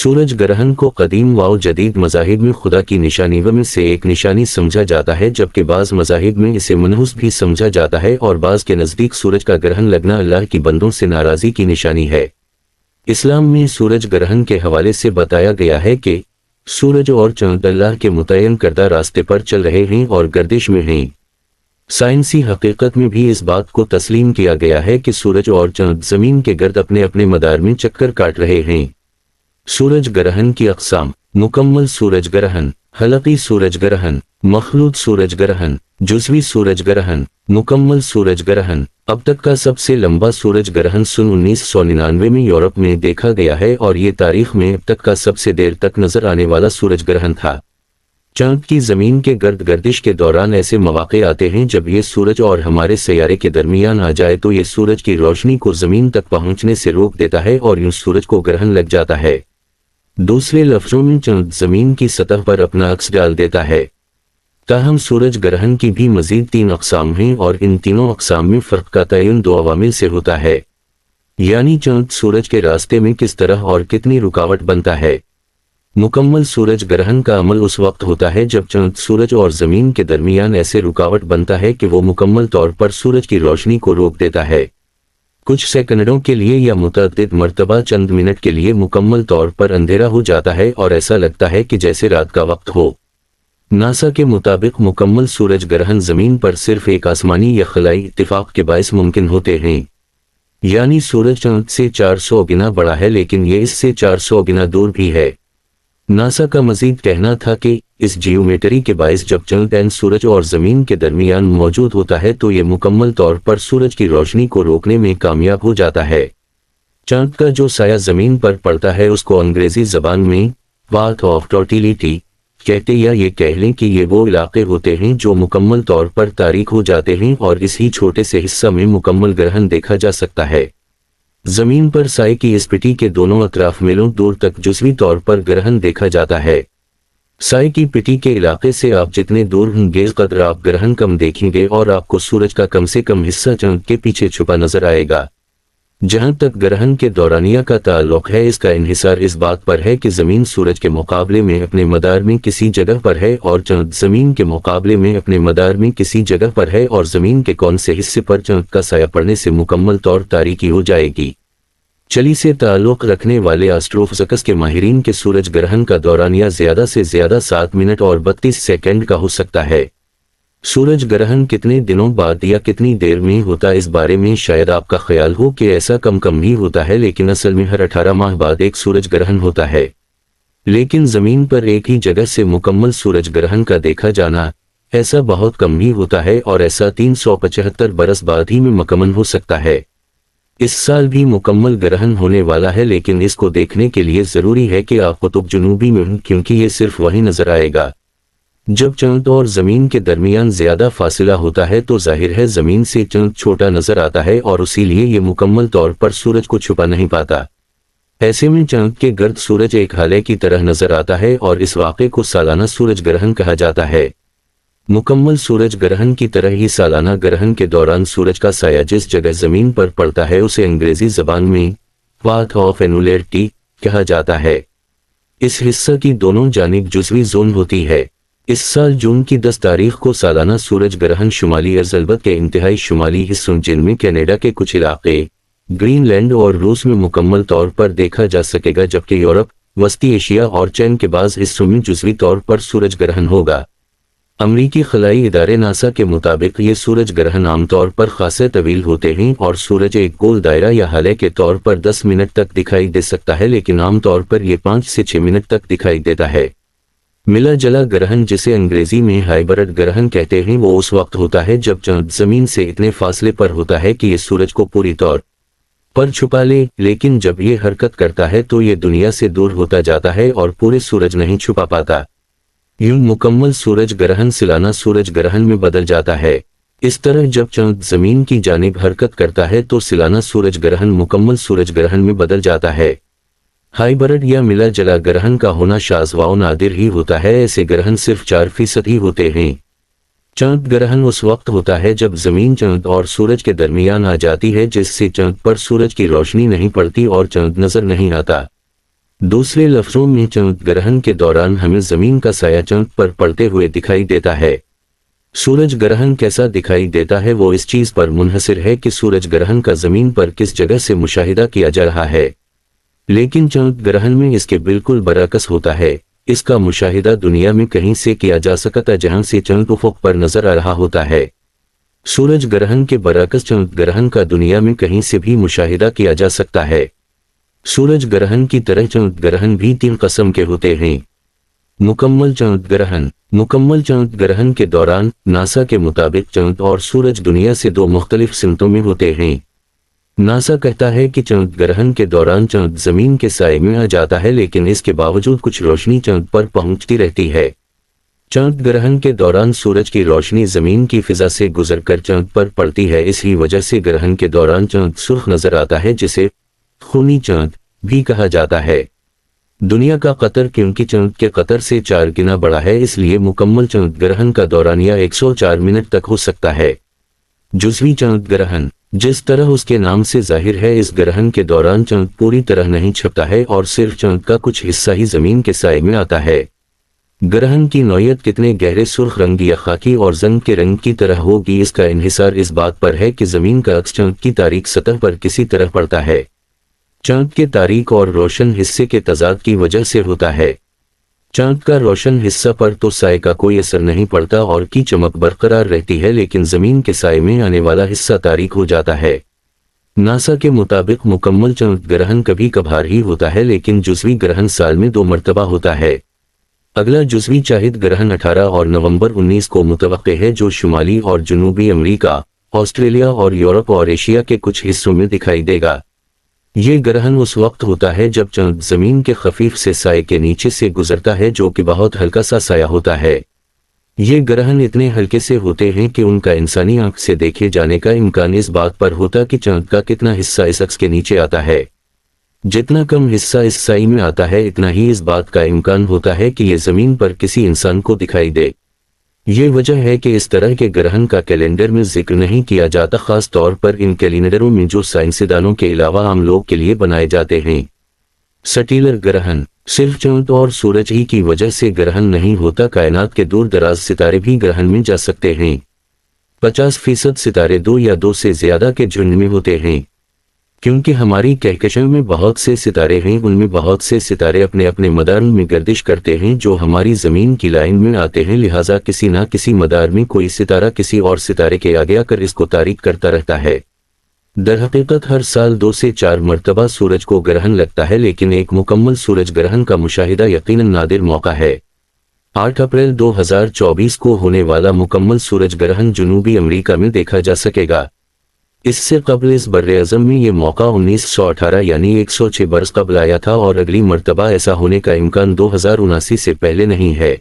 सूरज ग्रहण को कदीम व जदीद मज़ाहिब में खुदा की निशानियों में से एक निशानी समझा जाता है, जबकि बाज़ मज़ाहिब में इसे मनहूस भी समझा जाता है और बाज़ के नज़दीक सूरज का ग्रहण लगना अल्लाह की बंदों से नाराज़गी की निशानी है। इस्लाम में सूरज ग्रहण के हवाले से बताया गया है कि सूरज और चाँद अल्लाह के मुतय्यन करदा रास्ते पर चल रहे हैं और गर्दिश में हैं। साइंसी हकीकत में भी इस बात को तस्लीम किया गया है कि सूरज और चाँद ज़मीन के गर्द अपने अपने मदार में चक्कर काट रहे हैं। सूरज ग्रहण की अक़साम: मुकम्मल सूरज ग्रहण, हलक़ी सूरज ग्रहण, मखलूत सूरज ग्रहण, जुज़वी सूरज ग्रहण, मुकम्मल सूरज ग्रहण। अब तक का सबसे लंबा सूरज ग्रहण सन 1999 में यूरोप में देखा गया है और ये तारीख में अब तक का सबसे देर तक नजर आने वाला सूरज ग्रहण था। चाँद की ज़मीन के गर्द गर्दिश के दौरान ऐसे मौक़े आते हैं जब ये सूरज और हमारे सैयारे के दरमियान आ जाए तो ये सूरज की रोशनी को ज़मीन तक पहुँचने से रोक देता है और यूँ सूरज को ग्रहण लग जाता है। दूसरे लफ्ज़ों में चाँद ज़मीन की सतह पर अपना अक्स डाल देता है। ताहम सूरज ग्रहण की भी मज़ीद 3 अक़साम हैं और इन तीनों अक़साम में फ़र्क का तयन 2 अवामिल से होता है, यानी चाँद सूरज के रास्ते में किस तरह और कितनी रुकावट बनता है। मुकम्मल सूरज ग्रहण का अमल उस वक्त होता है जब चाँद सूरज और ज़मीन के दरमियान ऐसे रुकावट बनता है कि वो मुकम्मल तौर पर सूरज की रोशनी को रोक देता है। कुछ सेकंडों के लिए या मुतअद्दिद मरतबा चंद मिनट के लिए मुकम्मल तौर पर अंधेरा हो जाता है और ऐसा लगता है कि जैसे रात का वक्त हो। नासा के मुताबिक मुकम्मल सूरज ग्रहण ज़मीन पर सिर्फ एक आसमानी या खलाई इत्तिफाक के बायस मुमकिन होते हैं, यानी सूरज चाँद से 400 गुना बड़ा है लेकिन ये इससे 400 गुना दूर भी है। नासा का मजीद कहना था कि इस जियोमेट्री के बायस जब चाँद सूरज और ज़मीन के दरमियान मौजूद होता है तो ये मुकम्मल तौर पर सूरज की रोशनी को रोकने में कामयाब हो जाता है। चाँद का जो साया ज़मीन पर पड़ता है उसको अंग्रेज़ी ज़बान में पाथ ऑफ टोटलिटी कहते, या ये कह लें कि ये वो इलाके होते हैं जो मुकम्मल तौर पर तारीक हो जाते हैं और इसी छोटे से हिस्सा में मुकम्मल ग्रहण देखा जा सकता है। ज़मीन पर साए की इस पिटी के दोनों अतराफ मीलों दूर तक जुज़वी तौर पर ग्रहण देखा जाता है। साए की पिटी के इलाके से आप जितने दूर होंगे कदर आप ग्रहण कम देखेंगे और आपको सूरज का कम से कम हिस्सा चाँद के पीछे छुपा नजर आएगा। जहां तक ग्रहण के दौरानिया का ताल्लुक है, इसका इन्हिसार इस बात पर है कि ज़मीन सूरज के मुकाबले में अपने मदार में किसी जगह पर है और चाँद ज़मीन के मुकाबले में अपने मदार में किसी जगह पर है और ज़मीन के कौन से हिस्से पर चाँद का साया पड़ने से मुकम्मल तौर तारीकी हो जाएगी। चली से ताल्लुक रखने वाले एस्ट्रोफिजिक्स के माहिरीन के सूरज ग्रहण का दौरानिया ज़्यादा से ज़्यादा 7 मिनट और 32 सेकंड का हो सकता है। सूरज ग्रहण कितने दिनों बाद या कितनी देर में होता है, इस बारे में शायद आपका ख्याल हो कि ऐसा कम ही होता है, लेकिन असल में हर 18 माह बाद एक सूरज ग्रहण होता है। लेकिन ज़मीन पर एक ही जगह से मुकम्मल सूरज ग्रहण का देखा जाना ऐसा बहुत कम ही होता है और ऐसा 375 बरस बाद ही में मुकम्मल हो सकता है। इस साल भी मुकम्मल ग्रहण होने वाला है, लेकिन इसको देखने के लिए ज़रूरी है कि आप कुतुब जुनूबी में हों, क्योंकि ये सिर्फ वहीं नज़र आएगा जब चाँद और ज़मीन के दरमियान ज़्यादा फासिला होता है। तो जाहिर है ज़मीन से चाँद छोटा नज़र आता है और इसीलिए ये मुकम्मल तौर पर सूरज को छुपा नहीं पाता। ऐसे में चाँद के गर्द सूरज एक हाले की तरह नज़र आता है और इस वाक़े को सालाना सूरज ग्रहण कहा जाता है। मुकम्मल सूरज ग्रहण की तरह ही सालाना ग्रहण के दौरान सूरज का साया जिस जगह ज़मीन पर पड़ता है उसे अंग्रेज़ी ज़बान में पाथ ऑफ एनुलरिटी कहा जाता है। इस हिस्सा की दोनों जानिब जुज़वी जोन होती है। इस साल जून की 10 तारीख को सालाना सूरज ग्रहण शुमाली अर्ज़ल्बत के इंतहाई शुमाली हिस्सों जिनमें कनाडा के कुछ इलाके, ग्रीनलैंड और रूस में मुकम्मल तौर पर देखा जा सकेगा, जबकि यूरोप, वस्ती एशिया और चीन के बाज़ हिस्सों में जुज़वी तौर पर सूरज ग्रहण होगा। अमरीकी खलाई इदारे नासा के मुताबिक ये सूरज ग्रहण आमतौर पर खासे तवील होते हैं और सूरज एक गोल दायरा या हाले के तौर पर 10 मिनट तक दिखाई दे सकता है, लेकिन आमतौर पर यह 5 से 6 मिनट तक दिखाई देता है। मिला जला ग्रहण, जिसे अंग्रेजी में हाइब्रिड ग्रहण कहते हैं, वो उस वक्त होता है जब चाँद ज़मीन से इतने फासले पर होता है कि ये सूरज को पूरी तौर पर छुपा ले, लेकिन जब ये हरकत करता है तो ये दुनिया से दूर होता जाता है और पूरे सूरज नहीं छुपा पाता। यूं मुकम्मल सूरज ग्रहण सालाना सूरज ग्रहण में बदल जाता है। इस तरह जब चाँद ज़मीन की जानिब हरकत करता है तो सालाना सूरज ग्रहण मुकम्मल सूरज ग्रहण में बदल जाता है। हाइब्रिड या मिला जला ग्रहण का होना शाज़ व नादिर ही होता है। ऐसे ग्रहण सिर्फ 4% ही होते हैं। चाँद ग्रहण उस वक्त होता है जब ज़मीन चाँद और सूरज के दरमियान आ जाती है, जिससे चाँद पर सूरज की रोशनी नहीं पड़ती और चाँद नज़र नहीं आता। दूसरे लफ्जों में चंद्र ग्रहण के दौरान हमें जमीन का साया चंद्र पर पड़ते हुए दिखाई देता है। सूरज ग्रहण कैसा दिखाई देता है वो इस चीज पर मुनहसिर है कि सूरज ग्रहण का जमीन पर किस जगह से मुशाहिदा किया जा रहा है, लेकिन चंद्र ग्रहण में इसके बिल्कुल बरअक्स होता है। इसका मुशाहिदा दुनिया में कहीं से किया जा सकता है जहां से चंद्र उफ़ुक़ पर नजर आ रहा होता है। सूरज ग्रहण के बरअक्स चंद्र ग्रहण का दुनिया में कहीं से भी मुशाहिदा किया जा सकता है। सूरज ग्रहण की तरह चंद्र ग्रहण भी 3 किस्म के होते हैं। मुकम्मल चंद्र ग्रहण। मुकम्मल चंद्र ग्रहण के दौरान नासा के मुताबिक चंद्र और सूरज दुनिया से 2 मुख्तलिफ सिमतों में होते हैं। नासा कहता है कि चंद्र ग्रहण के दौरान चंद्र जमीन के साए में आ जाता है, लेकिन इसके बावजूद कुछ रोशनी चंद्र पर पहुंचती रहती है। चंद्र ग्रहण के दौरान सूरज की रोशनी जमीन की फिजा से गुजरकर चंद्र पर पड़ती है। इसी वजह से ग्रहण के दौरान चंद्र सुर्ख नजर आता है, जिसे खूनी चंद्र भी कहा जाता है। दुनिया का कतर क्योंकि चंद्र के कतर से 4 गुना बड़ा है, इसलिए मुकम्मल चंद्र ग्रहण का दौरानिया 104 मिनट तक हो सकता है। जुज़वी चंद्र ग्रहण। जिस तरह उसके नाम से जाहिर है, इस ग्रहण के दौरान चंद्र पूरी तरह नहीं छिपता है और सिर्फ चंद्र का कुछ हिस्सा ही जमीन के साए में आता है। ग्रहण की नौयत कितने गहरे सुर्ख रंग या खाकी और जंग के रंग की तरह होगी, इसका इन्हिसार इस बात पर है कि जमीन का अक्स चंद्र की तारीक सतह पर किसी तरह पड़ता है। चंद्र के तारीक और रोशन हिस्से के तजाद की वजह से होता है। चंद्र का रोशन हिस्सा पर तो साए का कोई असर नहीं पड़ता और की चमक बरकरार रहती है, लेकिन जमीन के साए में आने वाला हिस्सा तारीक हो जाता है। नासा के मुताबिक मुकम्मल चंद्र ग्रहण कभी कभार ही होता है, लेकिन जुज़वी ग्रहण साल में 2 मरतबा होता है। अगला जुज़वी चाहिद ग्रहण 18 और नवंबर 19 को मुतवक्के है, जो शुमाली और जनूबी अमेरिका, ऑस्ट्रेलिया और यूरोप और एशिया के कुछ हिस्सों में दिखाई देगा। ये ग्रहण उस वक्त होता है जब चंद्र जमीन के खफीफ से साए के नीचे से गुजरता है, जो कि बहुत हल्का सा साया होता है। ये ग्रहण इतने हल्के से होते हैं कि उनका इंसानी आंख से देखे जाने का इम्कान इस बात पर होता कि चंद्र का कितना हिस्सा इस अक्स के नीचे आता है। जितना कम हिस्सा इस साई में आता है, इतना ही इस बात का इम्कान होता है कि ये जमीन पर किसी इंसान को दिखाई दे। ये वजह है कि इस तरह के ग्रहण का कैलेंडर में जिक्र नहीं किया जाता, खास तौर पर इन कैलेंडरों में जो साइंसदानों के अलावा आम लोग के लिए बनाए जाते हैं। सटीलर ग्रहण। सिर्फ चंद्र और सूरज ही की वजह से ग्रहण नहीं होता, कायनात के दूर दराज सितारे भी ग्रहण में जा सकते हैं। 50% सितारे 2 या 2 से ज्यादा के झुंड में होते हैं। क्योंकि हमारी कहकशों में बहुत से सितारे हैं, उनमें बहुत से सितारे अपने अपने मदार में गर्दिश करते हैं जो हमारी जमीन की लाइन में आते हैं, लिहाजा किसी न किसी मदार में कोई सितारा किसी और सितारे के आगे आकर इसको तारीक करता रहता है। दरहकीकत हर साल 2 से 4 मरतबा सूरज को ग्रहण लगता है, लेकिन एक मुकम्मल सूरज ग्रहण का मुशाहिदा यकीनन नादिर मौका है। 8 अप्रैल 2024 को होने वाला मुकम्मल सूरज ग्रहण जनूबी अमेरिका में देखा जा सकेगा। इससे कबल इस बर्रे-ए-आज़म में ये मौका 1918 यानी 106 बरस कबल आया था और अगली मर्तबा ऐसा होने का इम्कान 2079 से पहले नहीं है।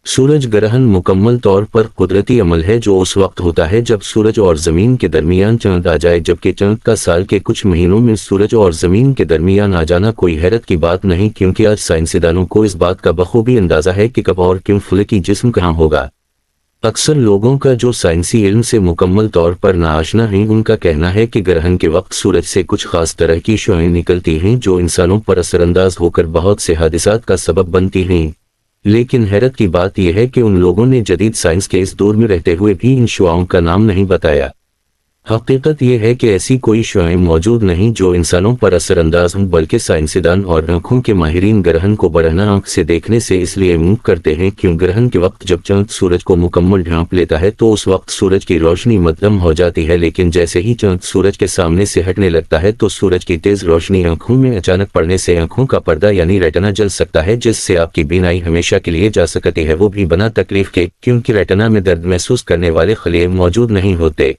सूरज ग्रहण मुकम्मल तौर पर कुदरती अमल है जो उस वक्त होता है जब सूरज और ज़मीन के दरमियान चंद आ जाए, जबकि चंद का साल के कुछ महीनों में सूरज और ज़मीन के दरमियान आ जाना कोई हैरत की बात नहीं, क्योंकि आज साइंसदानों को इस बात का बखूबी अंदाज़ा है कि कब और क्यों फलकी जिस्म कहाँ होगा। अक्सर लोगों का जो साइंसी इल्म से मुकम्मल तौर पर नाआशना है, उनका कहना है कि ग्रहण के वक्त सूरज से कुछ खास तरह की शुआएं निकलती हैं जो इंसानों पर असरअंदाज होकर बहुत से हादिसात का सबब बनती हैं। लेकिन हैरत की बात यह है कि उन लोगों ने जदीद साइंस के इस दौर में रहते हुए भी इन शुआओं का नाम नहीं बताया। हकीकत यह है कि ऐसी कोई शुआएं मौजूद नहीं जो इंसानों पर असरअंदाज हों, बल्कि साइंसदान और आंखों के माहिरीन ग्रहण को बरहना आंख से देखने से इसलिए उम्मीद करते हैं कि ग्रहण के वक्त जब चंद सूरज को मुकम्मल ढांप लेता है तो उस वक्त सूरज की रोशनी मध्यम हो जाती है, लेकिन जैसे ही चंद सूरज के सामने से हटने लगता है तो सूरज की तेज रोशनी आंखों में अचानक पड़ने से आंखों का पर्दा यानी रेटिना जल सकता है, जिससे आपकी बीनाई हमेशा के लिए जा सकती है, वो भी बिना तकलीफ के, क्योंकि रेटिना में दर्द महसूस करने वाले खलिए मौजूद नहीं होते।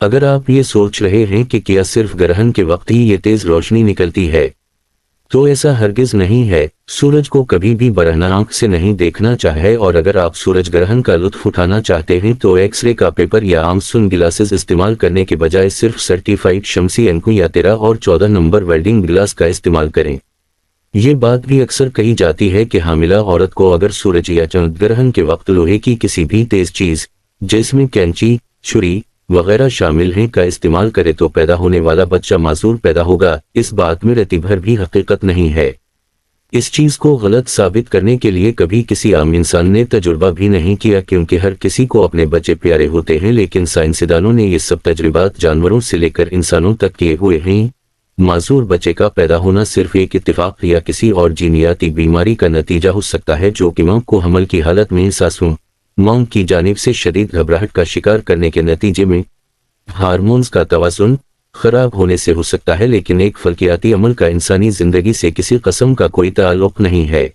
अगर आप ये सोच रहे हैं कि क्या सिर्फ ग्रहण के वक्त ही ये तेज रोशनी निकलती है, तो ऐसा हरगिज नहीं है। सूरज को कभी भी बरहना आंख से नहीं देखना चाहिए, और अगर आप सूरज ग्रहण का लुत्फ उठाना चाहते हैं तो एक्सरे का पेपर या आम सन गिलासेस इस्तेमाल करने के बजाय सिर्फ सर्टिफाइड शमसी एनकू या 13 और 14 नंबर वेल्डिंग गिलास का इस्तेमाल करें। ये बात भी अक्सर कही जाती है कि हामिला औरत को अगर सूरज या चंद्र ग्रहण के वक्त लोहे की किसी भी तेज चीज जिसमें कैंची, छुरी वगैरह शामिल हैं का इस्तेमाल करे तो पैदा होने वाला बच्चा मासूर पैदा होगा। इस बात में रत्ती भर भी हकीकत नहीं है। اس چیز کو غلط ثابت کرنے کے لیے کبھی کسی عام انسان نے تجربہ بھی نہیں کیا، کیونکہ ہر کسی کو اپنے بچے پیارے ہوتے ہیں، لیکن سائنسدانوں نے یہ سب تجربات جانوروں سے لے کر انسانوں تک کیے ہوئے ہیں۔ معذور بچے کا پیدا ہونا صرف ایک اتفاق یا کسی اور جینیاتی بیماری کا نتیجہ ہو سکتا ہے جو کہ ماں کو حمل کی حالت میں ساسوں ماں کی جانب سے شدید گھبراہٹ کا شکار کرنے کے نتیجے میں ہارمونز کا توازن خراب ہونے سے ہو سکتا ہے، لیکن ایک فلکیاتی عمل کا انسانی زندگی سے کسی قسم کا کوئی تعلق نہیں ہے۔